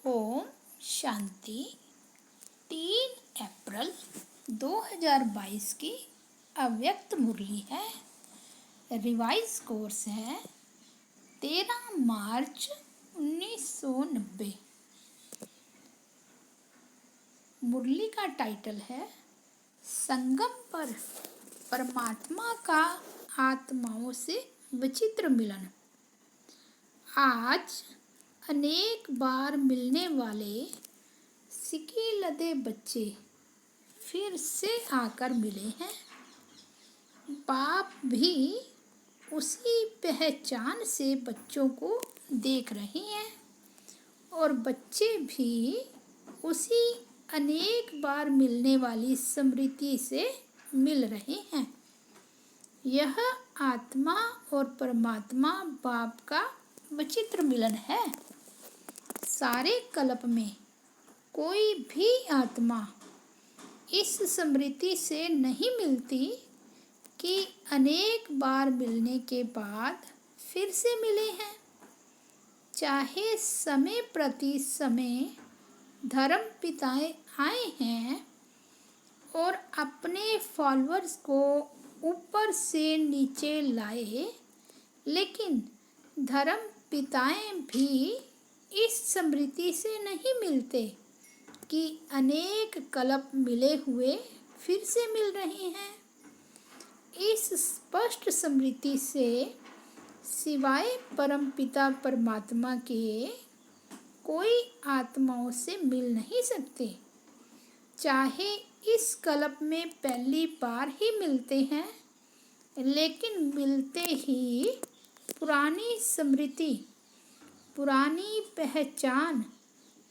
ओम शांति। 3 अप्रैल 2022 की अव्यक्त मुरली है। रिवाइज कोर्स है 13 मार्च 1990। मुरली का टाइटल है संगम पर परमात्मा का आत्माओं से विचित्र मिलन। आज अनेक बार मिलने वाले सिके लदे बच्चे फिर से आकर मिले हैं। बाप भी उसी पहचान से बच्चों को देख रहे हैं और बच्चे भी उसी अनेक बार मिलने वाली स्मृति से मिल रहे हैं। यह आत्मा और परमात्मा बाप का विचित्र मिलन है। सारे कल्प में कोई भी आत्मा इस स्मृति से नहीं मिलती कि अनेक बार मिलने के बाद फिर से मिले हैं। चाहे समय प्रति समय धर्म पिताएं आए हैं और अपने फॉलोअर्स को ऊपर से नीचे लाए, लेकिन धर्म पिताएं भी इस स्मृति से नहीं मिलते कि अनेक कल्प मिले हुए फिर से मिल रहे हैं। इस स्पष्ट स्मृति से सिवाय परमपिता परमात्मा के कोई आत्माओं से मिल नहीं सकते। चाहे इस कल्प में पहली बार ही मिलते हैं, लेकिन मिलते ही पुरानी स्मृति, पुरानी पहचान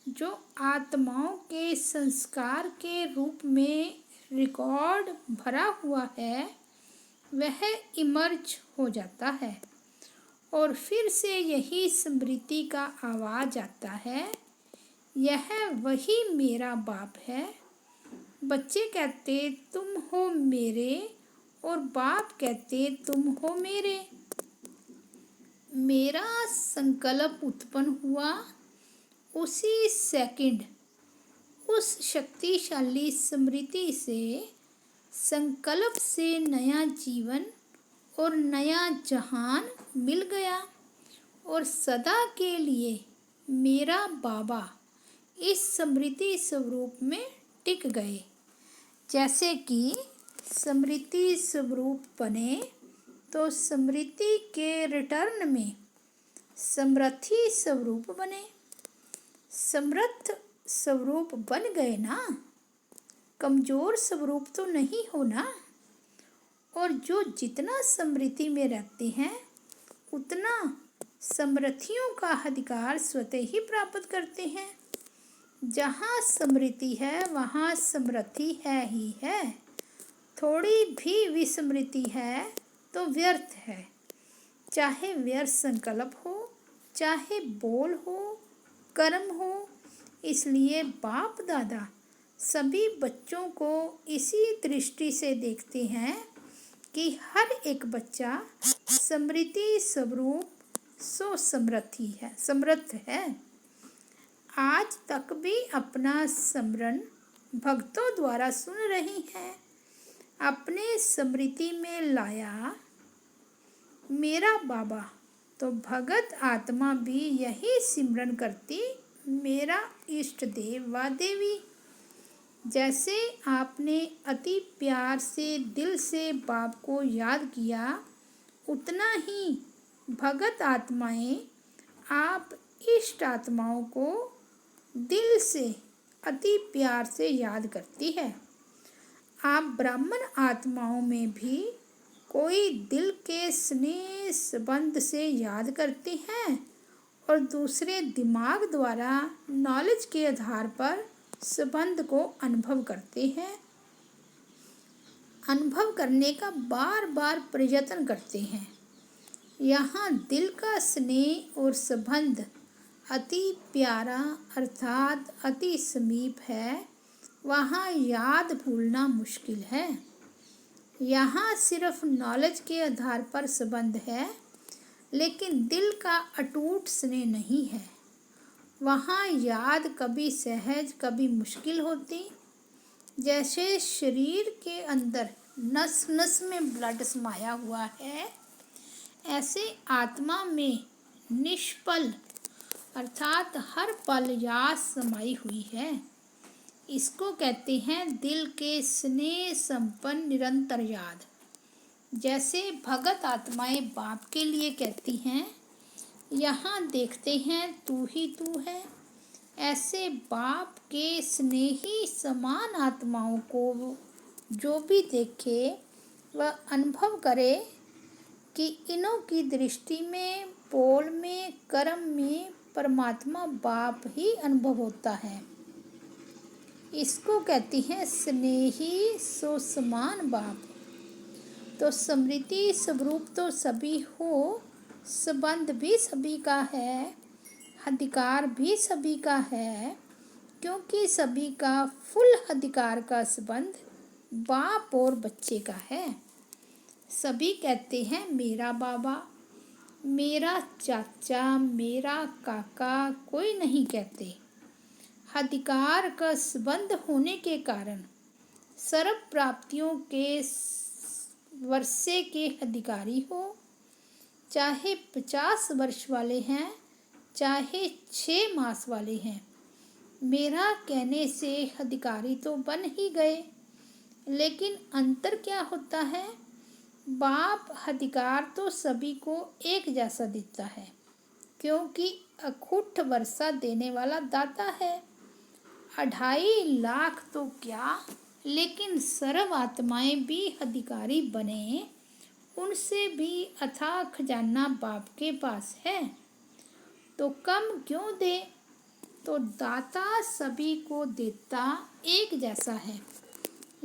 जो आत्माओं के संस्कार के रूप में रिकॉर्ड भरा हुआ है, वह इमर्ज हो जाता है और फिर से यही स्मृति का आवाज़ आता है, यह वही मेरा बाप है। बच्चे कहते तुम हो मेरे और बाप कहते तुम हो मेरे। मेरा संकल्प उत्पन्न हुआ उसी सेकंड उस शक्तिशाली स्मृति से संकल्प से नया जीवन और नया जहान मिल गया और सदा के लिए मेरा बाबा इस स्मृति स्वरूप में टिक गए। जैसे कि स्मृति स्वरूप बने तो स्मृति के रिटर्न में समृद्धि स्वरूप बने। समर्थ स्वरूप बन गए ना, कमजोर स्वरूप तो नहीं होना। और जो जितना स्मृति में रहते हैं उतना समृद्धियों का अधिकार स्वतः ही प्राप्त करते हैं। जहाँ स्मृति है वहाँ समृद्धि है ही है। थोड़ी भी विस्मृति है तो व्यर्थ है। चाहे व्यर्थ संकल्प हो, चाहे बोल हो, कर्म हो। इसलिए बाप दादा सभी बच्चों को इसी दृष्टि से देखते हैं कि हर एक बच्चा स्मृति स्वरूप सो समृद्ध है। आज तक भी अपना स्मरण भक्तों द्वारा सुन रही हैं। अपने स्मृति में लाया मेरा बाबा, तो भगत आत्मा भी यही सिमरन करती, मेरा इष्ट देव व देवी। जैसे आपने अति प्यार से दिल से बाप को याद किया, उतना ही भगत आत्माएं आप इष्ट आत्माओं को दिल से अति प्यार से याद करती है। आप ब्राह्मण आत्माओं में भी कोई दिल के स्नेह संबंध से याद करते हैं और दूसरे दिमाग द्वारा नॉलेज के आधार पर संबंध को अनुभव करते हैं। अनुभव करने का बार बार प्रयत्न करते हैं। यहाँ दिल का स्नेह और संबंध अति प्यारा अर्थात अति समीप है, वहाँ याद भूलना मुश्किल है। यहाँ सिर्फ नॉलेज के आधार पर संबंध है, लेकिन दिल का अटूट स्नेह नहीं है। वहाँ याद कभी सहज कभी मुश्किल होती। जैसे शरीर के अंदर नस नस में ब्लड समाया हुआ है, ऐसे आत्मा में निष्पल अर्थात हर पल याद समाई हुई है। इसको कहते हैं दिल के स्नेह संपन्न निरंतर याद। जैसे भगत आत्माएं बाप के लिए कहती हैं, यहाँ देखते हैं तू ही तू है। ऐसे बाप के स्नेही समान आत्माओं को जो भी देखे वह अनुभव करे कि इन्हों की दृष्टि में, बोल में, कर्म में परमात्मा बाप ही अनुभव होता है। इसको कहती हैं स्नेही सो समान बाप। तो स्मृति स्वरूप तो सभी हो, संबंध भी सभी का है, अधिकार भी सभी का है, क्योंकि सभी का फुल अधिकार का संबंध बाप और बच्चे का है। सभी कहते हैं मेरा बाबा, मेरा चाचा, मेरा काका, कोई नहीं कहते। अधिकार का संबंध होने के कारण सर्व प्राप्तियों के वर्षे के अधिकारी हो, चाहे 50 वर्ष वाले हैं, चाहे 6 मास वाले हैं। मेरा कहने से अधिकारी तो बन ही गए, लेकिन अंतर क्या होता है? बाप अधिकार तो सभी को एक जैसा देता है, क्योंकि अखुट वर्षा देने वाला दाता है। 2.5 लाख तो क्या, लेकिन सर्व आत्माएं भी अधिकारी बने, उनसे भी अथाह खजाना बाप के पास है, तो कम क्यों दे? तो दाता सभी को देता एक जैसा है,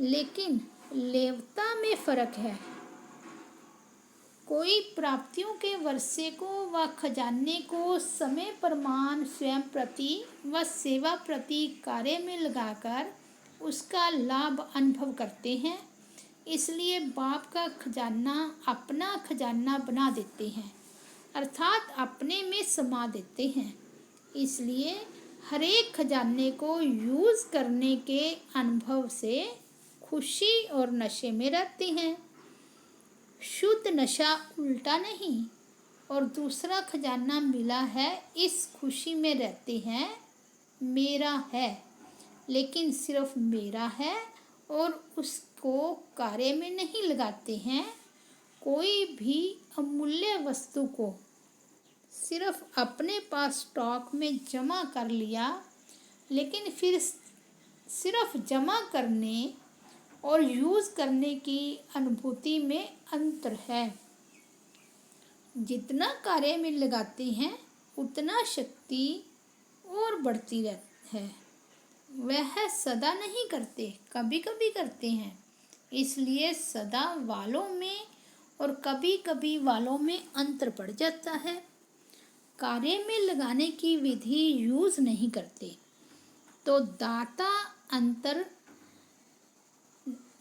लेकिन लेवता में फर्क है। कोई प्राप्तियों के वर्षे को व खजाने को समय प्रमाण स्वयं प्रति व सेवा प्रति कार्य में लगाकर उसका लाभ अनुभव करते हैं। इसलिए बाप का खजाना अपना खजाना बना देते हैं, अर्थात अपने में समा देते हैं। इसलिए हर एक खजाने को यूज़ करने के अनुभव से खुशी और नशे में रहते हैं। शुद्ध नशा उल्टा नहीं, और दूसरा खजाना मिला है इस खुशी में रहते हैं, मेरा है, लेकिन सिर्फ मेरा है, और उसको कार्य में नहीं लगाते हैं। कोई भी अमूल्य वस्तु को सिर्फ अपने पास स्टॉक में जमा कर लिया, लेकिन फिर सिर्फ जमा करने और यूज़ करने की अनुभूति में अंतर है। जितना कार्य में लगाते हैं उतना शक्ति और बढ़ती है। वह सदा नहीं करते, कभी कभी करते हैं। इसलिए सदा वालों में और कभी कभी वालों में अंतर पड़ जाता है। कार्य में लगाने की विधि यूज़ नहीं करते, तो दाता अंतर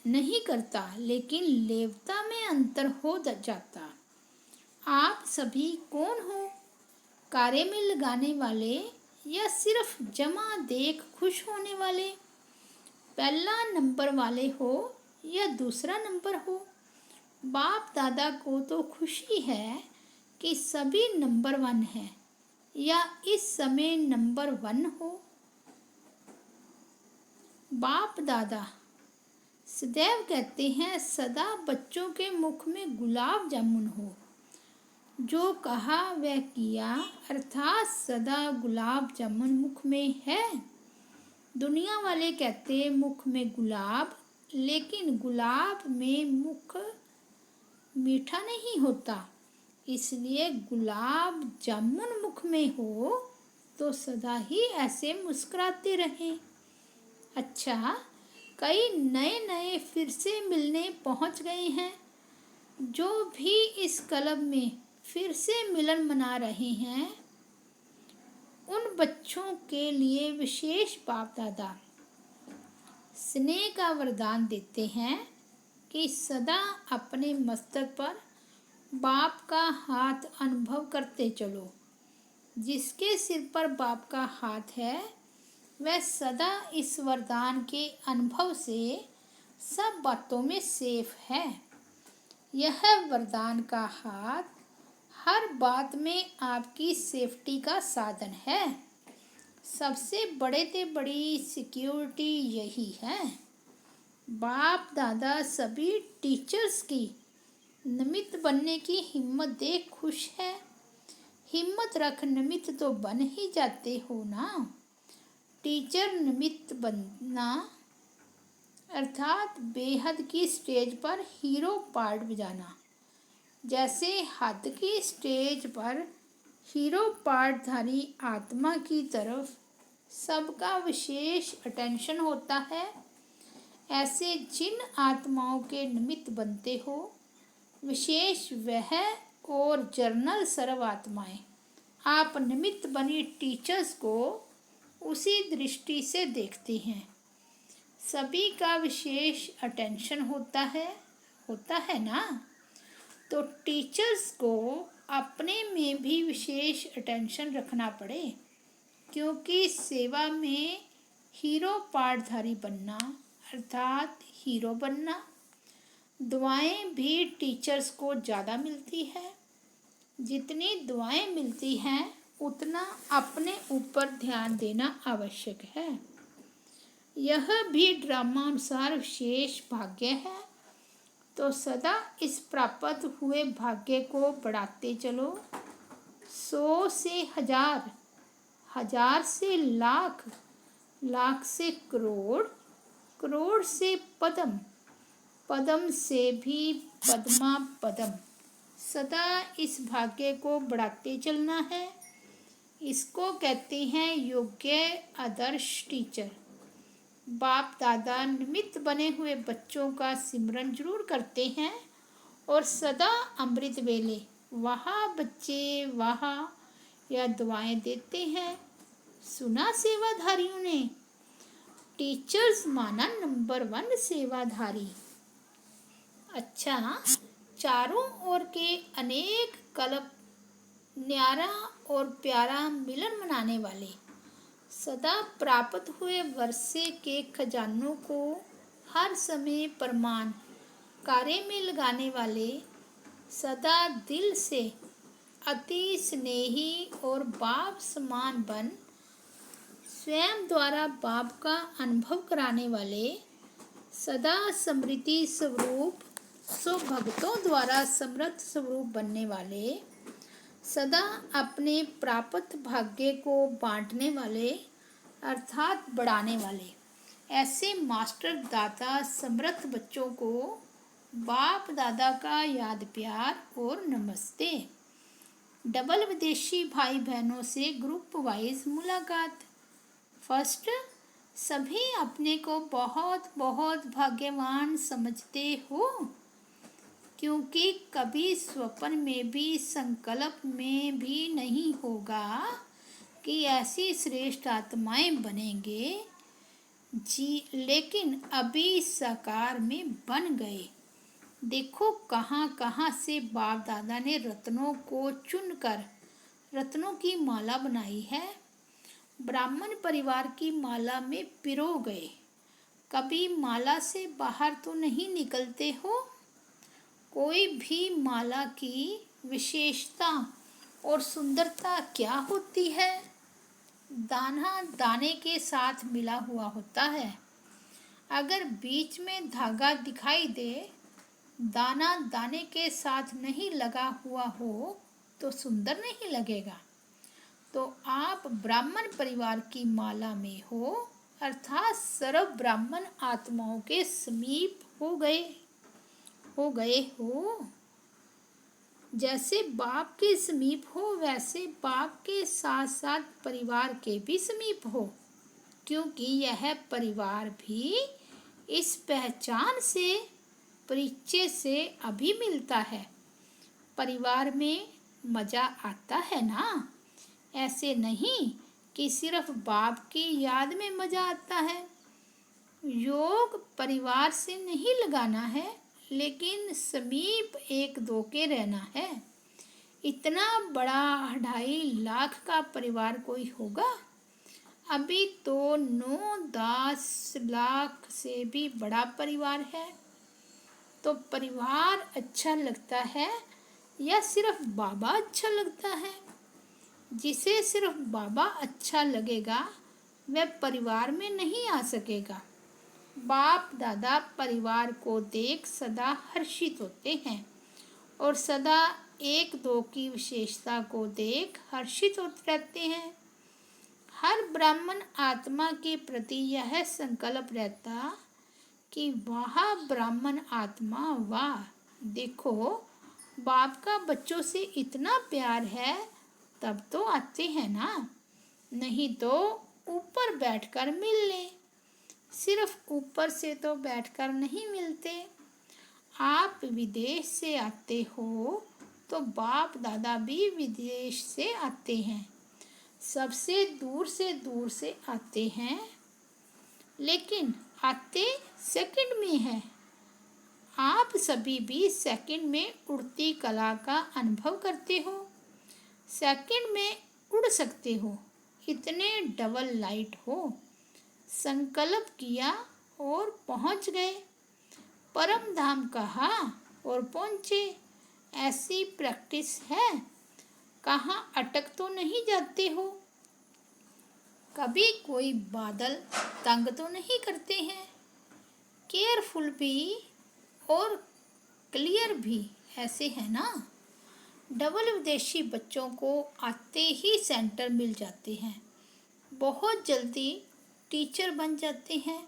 नहीं करता, लेकिन लेवता में अंतर हो जाता। आप सभी कौन हो? कार्य में लगाने वाले या सिर्फ जमा देख खुश होने वाले? पहला नंबर वाले हो या दूसरा नंबर हो? बाप दादा को तो खुशी है कि सभी नंबर 1 है, या इस समय नंबर 1 हो। बाप दादा सदैव कहते हैं सदा बच्चों के मुख में गुलाब जामुन हो, जो कहा वह किया, अर्थात सदा गुलाब जामुन मुख में है। दुनिया वाले कहते मुख में गुलाब, लेकिन गुलाब में मुख मीठा नहीं होता। इसलिए गुलाब जामुन मुख में हो तो सदा ही ऐसे मुस्कुराते रहें। अच्छा, कई नए नए फिर से मिलने पहुंच गए हैं। जो भी इस क्लब में फिर से मिलन मना रहे हैं, उन बच्चों के लिए विशेष बाप दादा स्नेह का वरदान देते हैं कि सदा अपने मस्तक पर बाप का हाथ अनुभव करते चलो। जिसके सिर पर बाप का हाथ है वह सदा इस वरदान के अनुभव से सब बातों में सेफ है। यह वरदान का हाथ हर बात में आपकी सेफ्टी का साधन है। सबसे बड़े से बड़ी सिक्योरिटी यही है। बाप दादा सभी टीचर्स की निमित्त बनने की हिम्मत देख खुश है। हिम्मत रख निमित्त तो बन ही जाते हो ना। टीचर निमित्त बनना अर्थात बेहद की स्टेज पर हीरो पार्ट बजाना। जैसे हद की स्टेज पर हीरो पार्टधारी आत्मा की तरफ सबका विशेष अटेंशन होता है, ऐसे जिन आत्माओं के निमित्त बनते हो विशेष वह और जर्नल सर्व आत्माएं आप निमित्त बनी टीचर्स को उसी दृष्टि से देखते हैं। सभी का विशेष अटेंशन होता है ना। तो टीचर्स को अपने में भी विशेष अटेंशन रखना पड़े, क्योंकि सेवा में हीरो पार्टधारी बनना अर्थात हीरो बनना। दुआएं भी टीचर्स को ज़्यादा मिलती है। जितनी दुआएं मिलती हैं उतना अपने ऊपर ध्यान देना आवश्यक है। यह भी ड्रामानुसार विशेष भाग्य है। तो सदा इस प्राप्त हुए भाग्य को बढ़ाते चलो। 100 से 1000, 1000 से लाख, लाख से करोड़, करोड़ से पद्म, पद्म से भी पद्मा पद्म। सदा इस भाग्य को बढ़ाते चलना है। इसको कहते हैं योग्य आदर्श टीचर। बाप दादा निमित्त बने हुए बच्चों का सिमरन जरूर करते हैं और सदा अमृत वेले वहाँ बच्चे वहाँ या दुआएं देते हैं। सुना सेवाधारियों ने, टीचर्स माना नंबर 1 सेवाधारी। अच्छा, चारों ओर के अनेक कल्प न्यारा और प्यारा मिलन मनाने वाले, सदा प्राप्त हुए वर्षे के खजानों को हर समय प्रमाण कार्य में लगाने वाले, सदा दिल से अति स्नेही और बाप समान बन स्वयं द्वारा बाप का अनुभव कराने वाले, सदा समृद्धि स्वरूप सो भक्तों द्वारा समृद्ध स्वरूप बनने वाले, सदा अपने प्राप्त भाग्य को बांटने वाले अर्थात बढ़ाने वाले, ऐसे मास्टर दाता समर्थ बच्चों को बाप दादा का याद प्यार और नमस्ते। डबल विदेशी भाई बहनों से ग्रुप वाइज मुलाकात। फर्स्ट, सभी अपने को बहुत बहुत भाग्यवान समझते हो, क्योंकि कभी स्वप्न में भी संकल्प में भी नहीं होगा कि ऐसी श्रेष्ठ आत्माएं बनेंगे जी, लेकिन अभी साकार में बन गए। देखो कहाँ कहाँ से बाप दादा ने रत्नों को चुनकर रत्नों की माला बनाई है। ब्राह्मण परिवार की माला में पिरो गए। कभी माला से बाहर तो नहीं निकलते हो। कोई भी माला की विशेषता और सुंदरता क्या होती है? दाना दाने के साथ मिला हुआ होता है। अगर बीच में धागा दिखाई दे, दाना दाने के साथ नहीं लगा हुआ हो तो सुंदर नहीं लगेगा। तो आप ब्राह्मण परिवार की माला में हो, अर्थात सर्व ब्राह्मण आत्माओं के समीप हो गए हो। जैसे बाप के समीप हो वैसे बाप के साथ साथ परिवार के भी समीप हो, क्योंकि यह परिवार भी इस पहचान से परिचय से अभी मिलता है। परिवार में मज़ा आता है ना। ऐसे नहीं कि सिर्फ बाप की याद में मज़ा आता है। योग परिवार से नहीं लगाना है, लेकिन समीप एक दो के रहना है। इतना बड़ा 2.5 लाख का परिवार कोई होगा? अभी तो 9-10 लाख से भी बड़ा परिवार है। तो परिवार अच्छा लगता है या सिर्फ बाबा अच्छा लगता है? जिसे सिर्फ बाबा अच्छा लगेगा वह परिवार में नहीं आ सकेगा। बाप दादा परिवार को देख सदा हर्षित होते हैं और सदा एक दो की विशेषता को देख हर्षित होते रहते हैं। हर ब्राह्मण आत्मा के प्रति यह संकल्प रहता कि वाह ब्राह्मण आत्मा, वाह देखो बाप का बच्चों से इतना प्यार है, तब तो आते हैं ना, नहीं तो ऊपर बैठकर मिल ले। सिर्फ ऊपर से तो बैठकर नहीं मिलते। आप विदेश से आते हो तो बाप दादा भी विदेश से आते हैं, सबसे दूर से आते हैं, लेकिन आते सेकंड में है। आप सभी भी सेकंड में उड़ती कला का अनुभव करते हो, सेकंड में उड़ सकते हो, इतने डबल लाइट हो। संकल्प किया और पहुंच गए, परम धाम कहा और पहुंचे। ऐसी प्रैक्टिस है, कहाँ अटक तो नहीं जाते हो? कभी कोई बादल तंग तो नहीं करते हैं? केयरफुल भी और क्लियर भी ऐसे है ना। डबल विदेशी बच्चों को आते ही सेंटर मिल जाते हैं, बहुत जल्दी टीचर बन जाते हैं,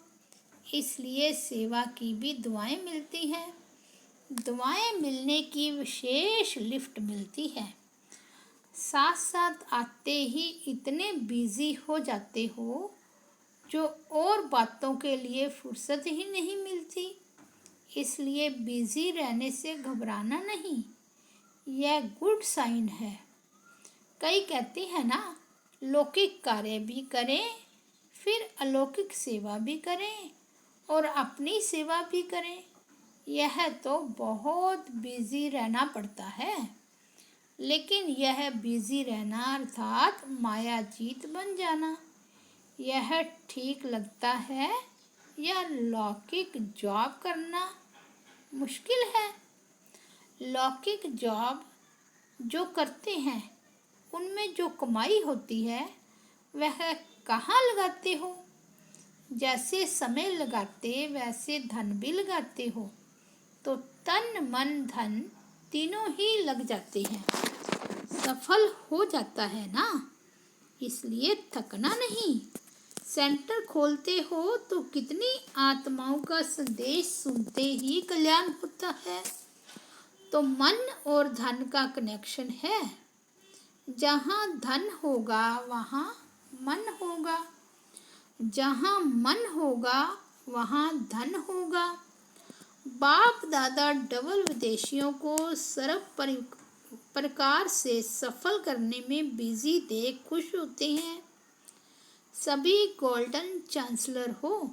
इसलिए सेवा की भी दुआएं मिलती हैं। दुआएं मिलने की विशेष लिफ्ट मिलती है। साथ साथ आते ही इतने बिजी हो जाते हो जो और बातों के लिए फुर्सत ही नहीं मिलती। इसलिए बिजी रहने से घबराना नहीं, यह गुड साइन है। कई कहते हैं ना, लौकिक कार्य भी करें, फिर अलौकिक सेवा भी करें और अपनी सेवा भी करें। यह तो बहुत बिजी रहना पड़ता है, लेकिन यह बिजी रहना अर्थात मायाजीत बन जाना, यह ठीक लगता है या लौकिक जॉब करना मुश्किल है? लौकिक जॉब जो करते हैं उनमें जो कमाई होती है वह कहाँ लगाते हो? जैसे समय लगाते वैसे धन भी लगाते हो, तो तन मन धन तीनों ही लग जाते हैं, सफल हो जाता है ना। इसलिए थकना नहीं। सेंटर खोलते हो तो कितनी आत्माओं का संदेश सुनते ही कल्याण होता है। तो मन और धन का कनेक्शन है। जहाँ धन होगा वहाँ मन होगा, जहाँ मन होगा वहाँ धन होगा। बाप दादा डबल विदेशियों को सर्व प्रकार से सफल करने में बिजी देख खुश होते हैं। सभी गोल्डन चांसलर हो।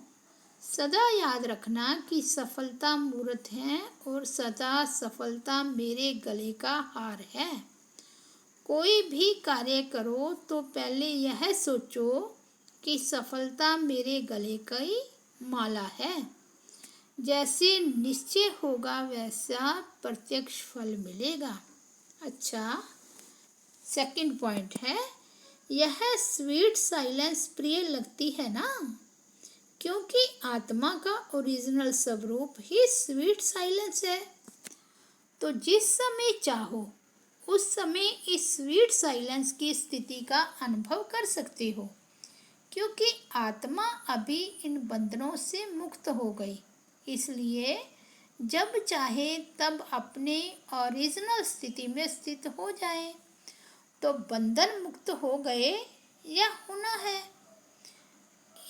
सदा याद रखना कि सफलता मूर्त है और सदा सफलता मेरे गले का हार है। कोई भी कार्य करो तो पहले यह सोचो कि सफलता मेरे गले की माला है। जैसे निश्चय होगा वैसा प्रत्यक्ष फल मिलेगा। अच्छा, सेकंड पॉइंट है, यह स्वीट साइलेंस प्रिय लगती है ना, क्योंकि आत्मा का ओरिजिनल स्वरूप ही स्वीट साइलेंस है। तो जिस समय चाहो उस समय इस स्वीट साइलेंस की स्थिति का अनुभव कर सकते हो, क्योंकि आत्मा अभी इन बंधनों से मुक्त हो गई। इसलिए जब चाहे तब अपने ओरिजिनल स्थिति में स्थित हो जाए। तो बंधन मुक्त हो गए या होना है।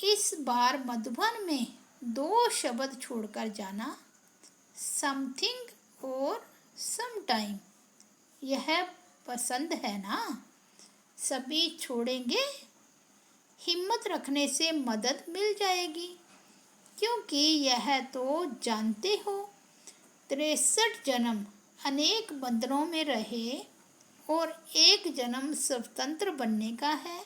इस बार मधुबन में 2 शब्द छोड़कर जाना, समथिंग और सम टाइम। यह पसंद है ना? सभी छोड़ेंगे? हिम्मत रखने से मदद मिल जाएगी, क्योंकि यह तो जानते हो 63 जन्म अनेक बंधनों में रहे और एक जन्म स्वतंत्र बनने का है।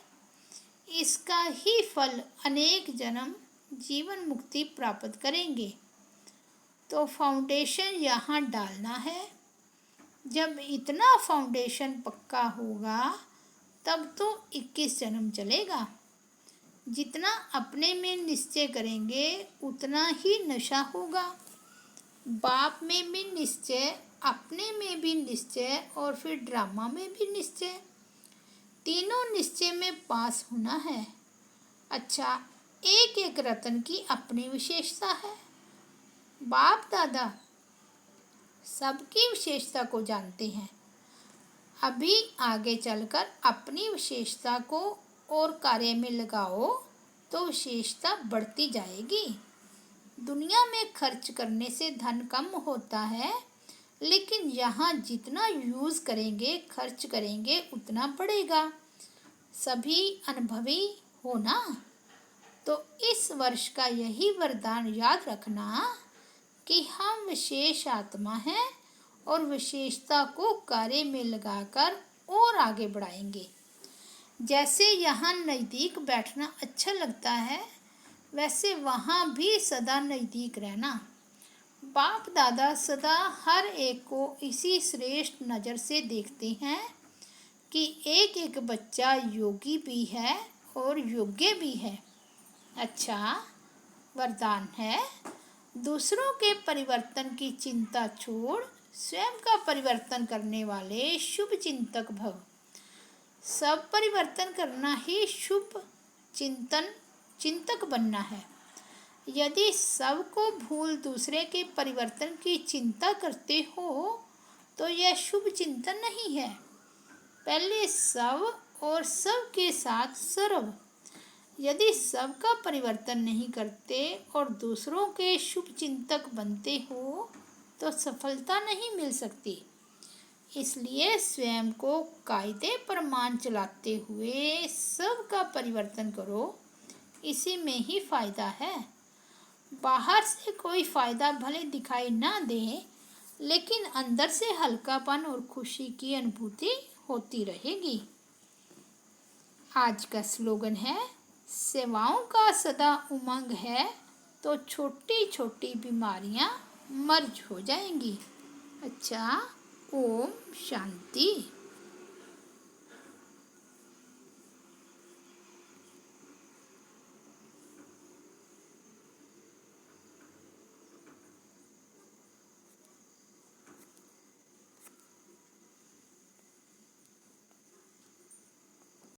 इसका ही फल अनेक जन्म जीवन मुक्ति प्राप्त करेंगे। तो फाउंडेशन यहाँ डालना है। जब इतना फाउंडेशन पक्का होगा तब तो 21 जन्म चलेगा। जितना अपने में निश्चय करेंगे उतना ही नशा होगा। बाप में भी निश्चय, अपने में भी निश्चय और फिर ड्रामा में भी निश्चय। तीनों निश्चय में पास होना है। अच्छा, एक एक रत्न की अपनी विशेषता है। बाप दादा सबकी विशेषता को जानते हैं। अभी आगे चलकर अपनी विशेषता को और कार्य में लगाओ तो विशेषता बढ़ती जाएगी। दुनिया में खर्च करने से धन कम होता है, लेकिन यहाँ जितना यूज़ करेंगे, खर्च करेंगे उतना बढ़ेगा। सभी अनुभवी हो ना? तो इस वर्ष का यही वरदान याद रखना कि हम विशेष आत्मा हैं और विशेषता को कार्य में लगाकर और आगे बढ़ाएंगे। जैसे यहाँ नज़दीक बैठना अच्छा लगता है, वैसे वहाँ भी सदा नज़दीक रहना। बाप दादा सदा हर एक को इसी श्रेष्ठ नज़र से देखते हैं कि एक एक बच्चा योगी भी है और योग्य भी है। अच्छा, वरदान है, दूसरों के परिवर्तन की चिंता छोड़ स्वयं का परिवर्तन करने वाले शुभ चिंतक भव। सब परिवर्तन करना ही शुभ चिंतक बनना है। यदि सबको भूल दूसरे के परिवर्तन की चिंता करते हो तो यह शुभ चिंतन नहीं है। पहले सब और सब के साथ सर्व। यदि सबका परिवर्तन नहीं करते और दूसरों के शुभ चिंतक बनते हो तो सफलता नहीं मिल सकती। इसलिए स्वयं को कायदे पर मान चलाते हुए सबका परिवर्तन करो, इसी में ही फायदा है। बाहर से कोई फायदा भले दिखाई ना दे, लेकिन अंदर से हल्कापन और खुशी की अनुभूति होती रहेगी। आज का स्लोगन है, सेवाओं का सदा उमंग है तो छोटी छोटी बीमारियां मर्ज हो जाएंगी। अच्छा, ओम शांति।